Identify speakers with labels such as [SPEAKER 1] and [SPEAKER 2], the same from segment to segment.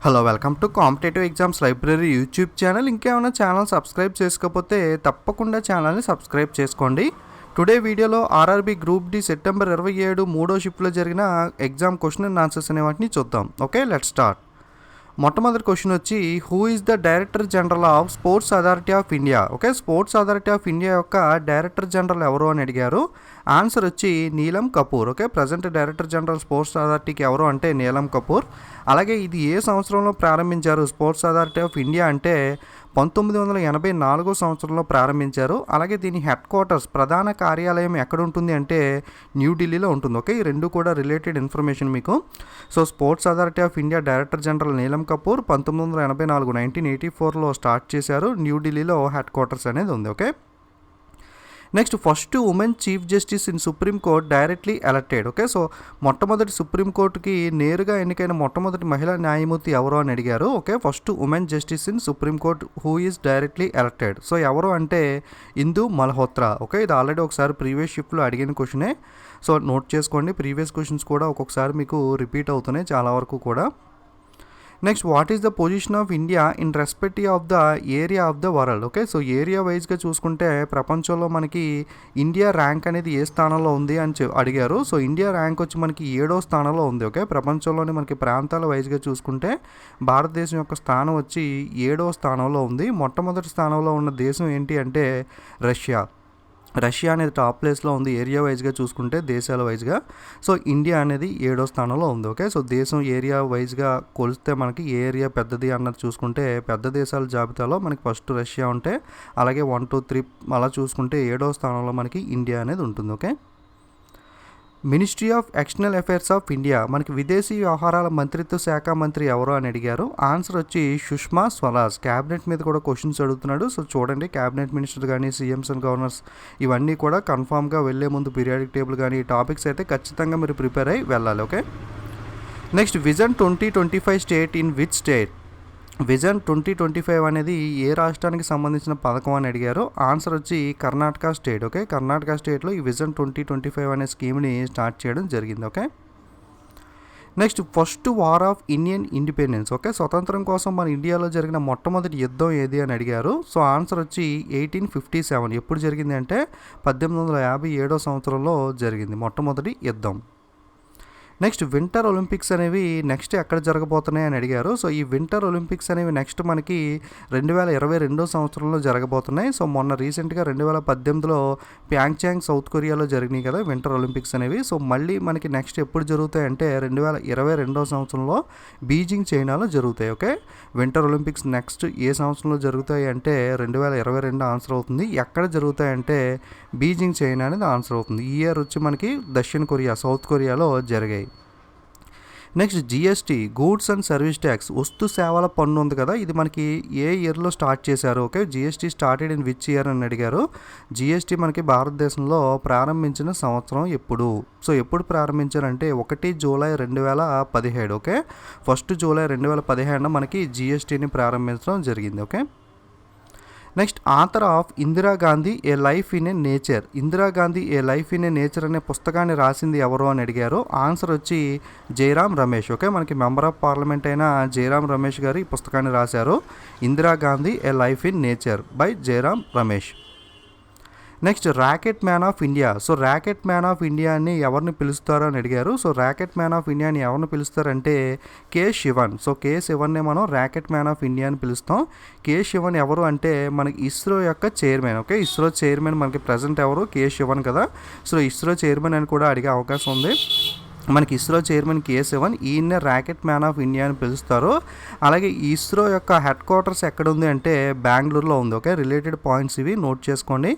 [SPEAKER 1] Hello welcome to competitive exams library YouTube channel. ఇంకేమైనా channel subscribe చేసుకోకపోతే తప్పకుండా ఛానల్ని సబ్స్క్రైబ్ చేసుకోండి. టుడే వీడియోలో ఆర్ఆర్బీ గ్రూప్ డి సెప్టెంబర్ 27 మూడో షిఫ్ట్లో జరిగిన ఎగ్జామ్ క్వశ్చన్ అండ్ ఆన్సర్స్ అనే వాటిని చూద్దాం. Okay, let's start. మొట్టమొదటి క్వశ్చన్ వచ్చి who is the director general of sports authority of India. Okay, sports authority of India యొక్క డైరెక్టర్ జనరల్ ఎవరు అని అడిగారు. ఆన్సర్ వచ్చి Neelam Kapoor. Okay, present director general sports అథారిటీకి ఎవరు అంటే నీలం కపూర్. అలాగే ఇది ఏ సంవత్సరంలో ప్రారంభించారు స్పోర్ట్స్ అథారిటీ ఆఫ్ ఇండియా అంటే 1984 సంవత్సరంలో ప్రారంభించారు. అలాగే దీని హెడ్ క్వార్టర్స్ ప్రధాన కార్యాలయం ఎక్కడ ఉంటుంది అంటే న్యూఢిల్లీలో ఉంటుంది. ఓకే, ఈ రెండు కూడా రిలేటెడ్ ఇన్ఫర్మేషన్ మీకు. So sports authority of India director general నీలం కపూర్ 1984 స్టార్ట్ చేశారు. న్యూఢిల్లీలో హెడ్ క్వార్టర్స్ అనేది ఉంది. Okay, next first women chief justice in supreme court directly elected. Okay, so మొట్టమొదటి సుప్రీంకోర్టుకి నేరుగా ఎన్నికైన మొట్టమొదటి మహిళా న్యాయమూర్తి ఎవరు అని అడిగారు. Okay, first women justice in supreme court who is directly elected. So ఎవరు అంటే ఇందు మల్హోత్రా. ఓకే, ఇది ఆల్రెడీ ఒకసారి ప్రీవియస్ షిఫ్ట్లో అడిగిన క్వశ్చనే. సో నోట్ చేసుకోండి, ప్రీవియస్ క్వశ్చన్స్ కూడా ఒక్కొక్కసారి మీకు రిపీట్ అవుతున్నాయి చాలా వరకు కూడా. Next what is the position of India in respective of the area of the world. Okay, so area వైజ్గా చూసుకుంటే ప్రపంచంలో మనకి ఇండియా ర్యాంక్ అనేది ఏ స్థానంలో ఉంది అని అడిగారు. సో ఇండియా ర్యాంక్ వచ్చి మనకి 7వ స్థానంలో ఉంది. ఓకే, ప్రపంచంలోని మనకి ప్రాంతాల వైజ్గా చూసుకుంటే భారతదేశం యొక్క స్థానం వచ్చి 7వ స్థానంలో ఉంది. మొట్టమొదటి స్థానంలో ఉన్న దేశం ఏంటి అంటే రష్యా. రష్యా అనేది టాప్ ప్లేస్లో ఉంది ఏరియా వైజ్గా చూసుకుంటే దేశాల వైజ్గా. సో ఇండియా అనేది 7వ స్థానంలో ఉంది. ఓకే, సో దేశం ఏరియా వైజ్గా కొలిస్తే మనకి ఏ ఏరియా పెద్దది అన్నది చూసుకుంటే పెద్ద దేశాల జాబితాలో మనకి ఫస్ట్ రష్యా ఉంటే అలాగే 1, 2, 3 అలా చూసుకుంటే 7వ స్థానంలో మనకి ఇండియా అనేది ఉంటుంది. Okay, ministry of external affairs of India మనకి విదేశీ వ్యవహారాల మంత్రిత్వ శాఖ మంత్రి ఎవరు అని అడిగారు. ఆన్సర్ వచ్చి సుష్మా స్వరాజ్. క్యాబినెట్ మీద కూడా క్వశ్చన్స్ అడుగుతున్నాడు. సో చూడండి, క్యాబినెట్ మినిస్టర్ కానీ సీఎంస్ అండ్ గవర్నర్స్ ఇవన్నీ కూడా కన్ఫామ్గా వెళ్ళే ముందు పీరియాడిక్ టేబుల్ కానీ ఈ టాపిక్స్ అయితే ఖచ్చితంగా మీరు ప్రిపేర్ అయ్యి వెళ్ళాలి. Okay, next vision 2025 state in which state. Vision 2025 అనేది ఏ రాష్ట్రానికి సంబంధించిన పథకం అని అడిగారు. ఆన్సర్ వచ్చి కర్ణాటక స్టేట్. ఓకే, కర్ణాటక స్టేట్లో ఈ విజన్ 2025 అనే స్కీమ్ని స్టార్ట్ చేయడం జరిగింది. Okay, next first war of Indian independence. Okay, స్వతంత్రం కోసం మన ఇండియాలో జరిగిన మొట్టమొదటి యుద్ధం ఏది అని అడిగారు. సో ఆన్సర్ వచ్చి 1857. ఎప్పుడు జరిగింది అంటే 1857 సంవత్సరంలో జరిగింది మొట్టమొదటి యుద్ధం. నెక్స్ట్ వింటర్ ఒలింపిక్స్ అనేవి నెక్స్ట్ ఎక్కడ జరగబోతున్నాయి అని అడిగారు. సో ఈ వింటర్ ఒలింపిక్స్ అనేవి నెక్స్ట్ మనకి 2022 సంవత్సరంలో జరగబోతున్నాయి. సో మొన్న రీసెంట్గా 2018లో ప్యాంగ్చాంగ్ సౌత్ కొరియాలో జరిగినాయి కదా వింటర్ ఒలింపిక్స్ అనేవి. సో మళ్ళీ మనకి నెక్స్ట్ ఎప్పుడు జరుగుతాయి అంటే 2022 సంవత్సరంలో బీజింగ్ చైనాలో జరుగుతాయి. ఓకే, వింటర్ ఒలింపిక్స్ నెక్స్ట్ ఏ సంవత్సరంలో జరుగుతాయి అంటే 2022 ఆన్సర్ అవుతుంది. ఎక్కడ జరుగుతాయి అంటే బీజింగ్ చైనా అనేది ఆన్సర్ అవుతుంది. ఈ ఇయర్ వచ్చి మనకి దక్షిణ కొరియా సౌత్ కొరియాలో జరిగాయి. Next GST goods and service tax వస్తు సేవల పన్ను ఉంది కదా, ఇది మనకి ఏ ఇయర్లో స్టార్ట్ చేశారు. Okay, GST started in which year అని అడిగారు. జిఎస్టీ మనకి భారతదేశంలో ప్రారంభించిన సంవత్సరం ఎప్పుడు. సో ఎప్పుడు ప్రారంభించారంటే 1 జూలై 2017. ఓకే, 1 జూలై 2017 మనకి జిఎస్టీని ప్రారంభించడం జరిగింది. Okay, next author of Indira Gandhi a life in a nature. Indira Gandhi a life in a nature అనే పుస్తకాన్ని రాసింది ఎవరు అని అడిగారు. ఆన్సర్ వచ్చి జయరాం రమేష్. ఓకే, మనకి మెంబర్ ఆఫ్ పార్లమెంట్ అయిన జయరాం రమేష్ గారు ఈ పుస్తకాన్ని రాశారు. Indira Gandhi a life in nature by Jairam Ramesh. Next rocket man of India. So rocket man of ఇండియాని ఎవరిని పిలుస్తారు అని అడిగారు. సో ర్యాకెట్ మ్యాన్ ఆఫ్ ఇండియాని ఎవరిని పిలుస్తారంటే కే శివన్. సో కే శివన్నే మనం ర్యాకెట్ మ్యాన్ ఆఫ్ ఇండియా అని పిలుస్తాం. కే శివన్ ఎవరు అంటే మనకి ఇస్రో యొక్క చైర్మన్. ఓకే, ఇస్రో చైర్మన్ మనకి ప్రజెంట్ ఎవరు కే శివన్ కదా. సో ఇస్రో చైర్మన్ అని కూడా అడిగే అవకాశం ఉంది. మనకి ఇస్రో చైర్మన్ కే శివన్, ఈయన్నే ర్యాకెట్ మ్యాన్ ఆఫ్ ఇండియా అని పిలుస్తారు. అలాగే ఇస్రో యొక్క హెడ్ క్వార్టర్స్ ఎక్కడ ఉంది అంటే బెంగళూరులో ఉంది. ఓకే, రిలేటెడ్ పాయింట్స్ ఇవి నోట్ చేసుకోండి.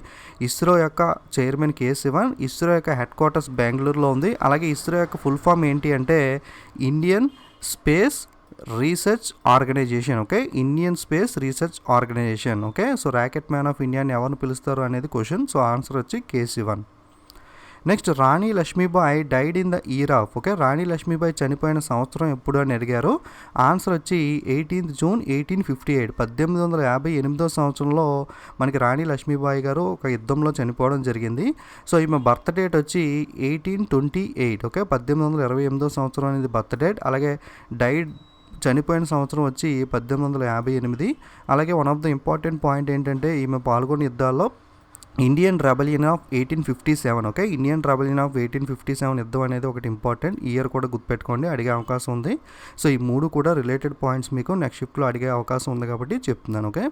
[SPEAKER 1] ఇస్రో యొక్క చైర్మన్ కే శివన్, ఇస్రో యొక్క హెడ్ క్వార్టర్స్ బెంగళూరులో ఉంది. అలాగే ఇస్రో యొక్క ఫుల్ ఫామ్ ఏంటి అంటే Indian space research organisation. Okay, Indian space research organisation. Okay, so rocket man of ఇండియాని ఎవరిని పిలుస్తారు అనేది క్వశ్చన్. సో ఆన్సర్ వచ్చి K Sivan. Next Rani Lakshmibai died in the year of. Okay, Rani Lakshmibai చనిపోయిన సంవత్సరం ఎప్పుడు అని అడిగారు. ఆన్సర్ వచ్చి 18 జూన్ 1858. 1858 సంవత్సరంలో మనకి రాణి లక్ష్మీబాయి గారు ఒక యుద్ధంలో చనిపోవడం జరిగింది. సో ఈమె బర్త్ డేట్ వచ్చి 1828. ఓకే, 1828 సంవత్సరం అనేది బర్త్ డేట్. అలాగే డైడ్ చనిపోయిన సంవత్సరం వచ్చి 1858. అలాగే one of the important point ఏంటంటే ఈమె పాల్గొన్న యుద్ధాల్లో Indian rebellion of 1857. Okay, Indian rebellion of 1857 యుద్ధం అనేది ఒకటి ఇంపార్టెంట్. ఇయర్ కూడా గుర్తుపెట్టుకోండి, అడిగే అవకాశం ఉంది. సో ఈ 3 కూడా రిలేటెడ్ పాయింట్స్ మీకు నెక్స్ట్ షిఫ్ట్లో అడిగే అవకాశం ఉంది కాబట్టి చెప్తున్నాను. Okay,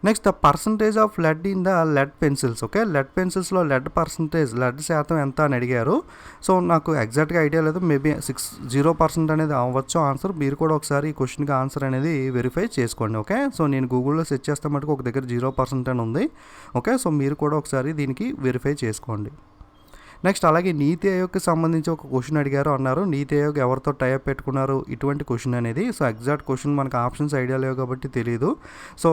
[SPEAKER 1] next the percentage of lead in the lead pencils. Okay, lead పెన్సిల్స్లో లెడ్ పర్సంటేజ్, లెడ్ శాతం ఎంత అని అడిగారు. సో నాకు ఎగ్జాక్ట్గా ఐడియా లేదు, మేబీ 0% అనేది అవ్వచ్చు ఆన్సర్. మీరు కూడా ఒకసారి ఈ క్వశ్చన్కి ఆన్సర్ అనేది వెరిఫై చేసుకోండి. ఓకే, సో నేను గూగుల్లో సెర్చ్ చేస్తే మటుకు ఒక దగ్గర 0% అని ఉంది. ఓకే, సో మీరు కూడా ఒకసారి దీనికి వెరిఫై చేసుకోండి. నెక్స్ట్ అలాగే నీతి ఆయోగ్కి సంబంధించి ఒక క్వశ్చన్ అడిగారు అన్నారు. నీతి ఆయోగ్ ఎవరితో టైప్ పెట్టుకున్నారు, ఇటువంటి క్వశ్చన్ అనేది. సో ఎగ్జాక్ట్ క్వశ్చన్ మనకు ఆప్షన్స్ ఐడియా లేవు కాబట్టి తెలియదు. సో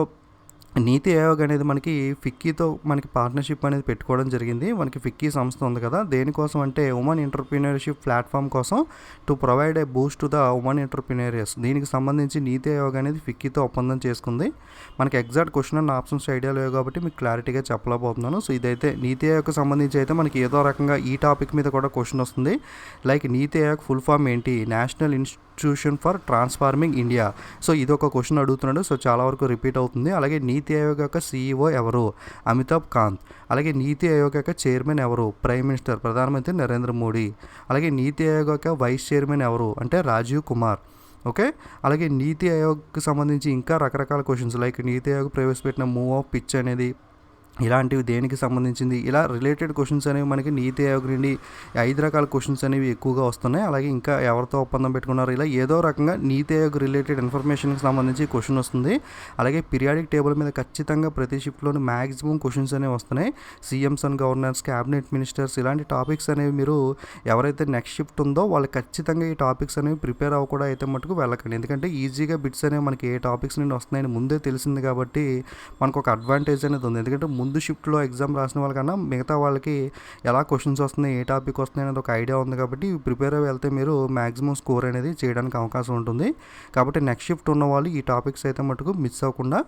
[SPEAKER 1] నీతి ఆయోగ్ అనేది మనకి ఫిక్కీతో మనకి పార్ట్నర్షిప్ అనేది పెట్టుకోవడం జరిగింది. మనకి ఫిక్కీ సంస్థ ఉంది కదా, దేనికోసం అంటే ఉమెన్ ఎంటర్ప్రీనర్షిప్ ప్లాట్ఫామ్ కోసం, to provide a Boost to the women entrepreneurs. దీనికి సంబంధించి నీతి ఆయోగ్ అనేది ఫిక్కీతో ఒప్పందం చేసుకుంది. మనకి ఎగ్జాక్ట్ క్వశ్చన్ అన్న ఆప్షన్స్ ఐడియా లేవు కాబట్టి మీకు క్లారిటీగా చెప్పలేకపోతున్నాను. సో ఇదైతే నీతి ఆయోగ్కి సంబంధించి అయితే మనకి ఏదో రకంగా ఈ టాపిక్ మీద కూడా క్వశ్చన్ వస్తుంది. లైక్ నీతి ఆయోగ్ ఫుల్ ఫామ్ ఏంటి, national institution for transforming India. So ఇది ఒక క్వశ్చన్ అడుగుతున్నాడు. సో చాలా వరకు రిపీట్ అవుతుంది. అలాగే నీతి ఆయోగ్ యొక్క CEO ఎవరు, అమితాబ్ కాంత్. అలాగే నీతి ఆయోగ్ యొక్క చైర్మన్ ఎవరు, ప్రైమ్ మినిస్టర్, ప్రధానమంత్రి నరేంద్ర మోడీ. అలాగే నీతి ఆయోగ్ యొక్క వైస్ చైర్మన్ ఎవరు అంటే రాజీవ్ కుమార్. ఓకే, అలాగే నీతి ఆయోగ్కి సంబంధించి ఇంకా రకరకాల క్వశ్చన్స్, లైక్ నీతి ఆయోగ్ ప్రవేశపెట్టిన మూవ్ ఆఫ్ పిచ్ అనేది ఇలాంటివి దేనికి సంబంధించింది, ఇలా రిలేటెడ్ క్వశ్చన్స్ అనేవి మనకి నీతి ఆయోగ్ నుండి 5 రకాల క్వశ్చన్స్ అనేవి ఎక్కువగా వస్తున్నాయి. అలాగే ఇంకా ఎవరితో ఒప్పందం పెట్టుకున్నారు, ఇలా ఏదో రకంగా నీతి ఆయోగ్ రిలేటెడ్ ఇన్ఫర్మేషన్కి సంబంధించి క్వశ్చన్ వస్తుంది. అలాగే పీరియాడిక్ టేబుల్ మీద ఖచ్చితంగా ప్రతి షిఫ్ట్లోని మ్యాక్సిమం క్వశ్చన్స్ అనేవి వస్తున్నాయి. CMs and governors, cabinet ministers, ఇలాంటి టాపిక్స్ అనేవి మీరు ఎవరైతే నెక్స్ట్ షిఫ్ట్ ఉందో వాళ్ళు ఖచ్చితంగా ఈ టాపిక్స్ అనేవి ప్రిపేర్ అవ్వకుండా అయితే మటుకు వెళ్ళకండి. ఎందుకంటే ఈజీగా బిట్స్ అనేవి మనకి ఏ టాపిక్స్ నుండి వస్తున్నాయని ముందే తెలిసింది కాబట్టి మనకు ఒక అడ్వాంటేజ్ అనేది ఉంది. ఎందుకంటే ముందు షిఫ్ట్లో ఎగ్జామ్ రాసిన వాళ్ళకన్నా మిగతా వాళ్ళకి ఎలా క్వశ్చన్స్ వస్తున్నాయి, ఏ టాపిక్ వస్తున్నాయి అనేది ఒక ఐడియా ఉంది కాబట్టి ప్రిపేర్ అయ్యి వెళ్తే మీరు మ్యాక్సిమం స్కోర్ అనేది చేయడానికి అవకాశం ఉంటుంది. కాబట్టి నెక్స్ట్ షిఫ్ట్ ఉన్న వాళ్ళు ఈ టాపిక్స్ అయితే మటుకు మిస్ అవ్వకుండా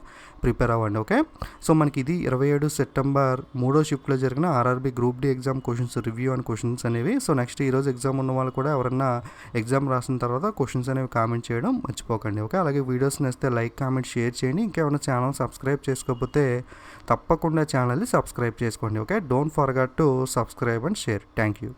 [SPEAKER 1] ప్రిపేర్ అవ్వండి. ఓకే, సో మనకి ఇది 27 సెప్టెంబర్ 3వ షిఫ్ట్లో జరిగిన RRB group D exam questions review and questions అనేవి. సో నెక్స్ట్ ఈరోజు ఎగ్జామ్ ఉన్న వాళ్ళు కూడా ఎవరైనా ఎగ్జామ్ రాసిన తర్వాత క్వశ్చన్స్ అనేవి కామెంట్ చేయడం మర్చిపోకండి. ఓకే, అలాగే వీడియోస్ నచ్చితే లైక్, కామెంట్, షేర్ చేయండి. ఇంకేమైనా ఛానల్ సబ్స్క్రైబ్ చేసుకోకపోతే తప్పకుండా ఛానల్ని సబ్స్క్రైబ్ చేసుకోండి. Okay, don't forget to subscribe and share. Thank you.